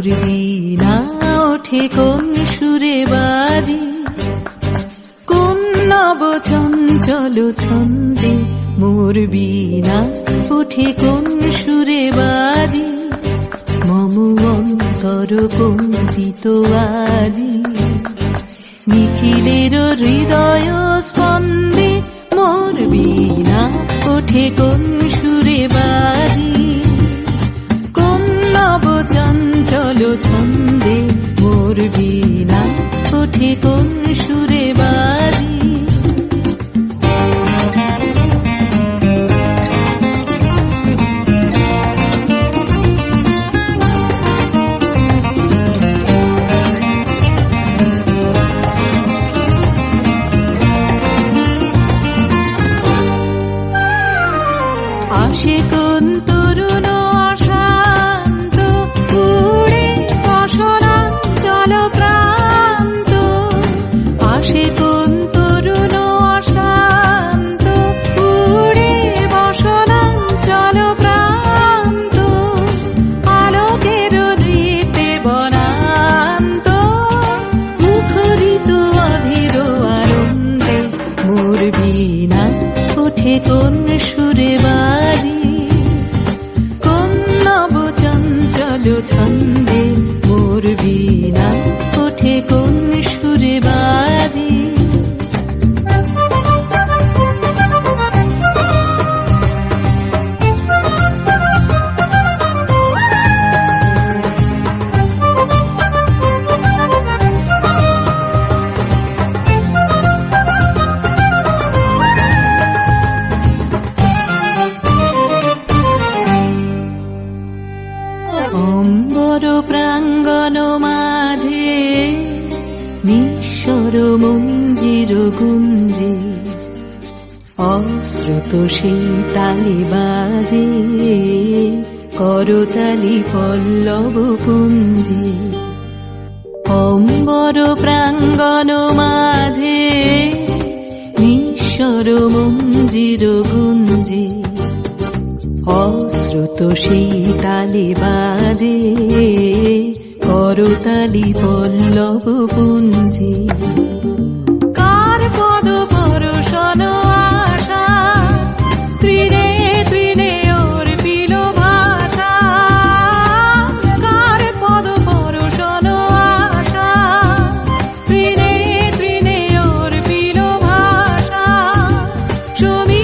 মোর বীণা ওঠে কোন সুরে বাজি, কোন নব চঞ্চল ছন্দে মোর বীণা ওঠে কোন সুরে বাজি, মম অন্তর কম্পিত আজি। নিখিলের হৃদয় স্পন্দে মোর বীণা ওঠে কোন সুরে বাজি, কোন নব চঞ্চল ছন্দে মোর বীণা ওঠে কোন সুরে বাজি। আসে কোন তরুণ অশান্ত উড়ে অসরাঞ্চল প্রান্ত, আসে কোন তরুণ অশান্ত উড়ে অসরাঞ্চল প্রান্ত, আলোকের নৃত্যে বনান্ত মুখরিত অধীর আনন্দে মোর বীণা ওঠে কোন সুরে বাজি, কোন নব চঞ্চল ছন্দে মোর বীণা ওঠে কোন সুরে বাজি। অম্বর প্রাঙ্গণ মাঝে নিঃস্বর মঞ্জির গুঞ্জে, অশ্রুত সেই তালে বাজে করতালি পল্লব পুঞ্জে। অম্বর প্রাঙ্গণ মাঝে নিঃস্বর মঞ্জির গুঞ্জে, অশ্রুত সেই তালে বাজে করতালি পল্লব পুঞ্জে। কার পদ পরশন আশা তৃণে তৃণে ওর পিল ভাষা, কার পদ পরশন আশা তৃণে তৃণে ওর পিল ভাষা। শ্রমিক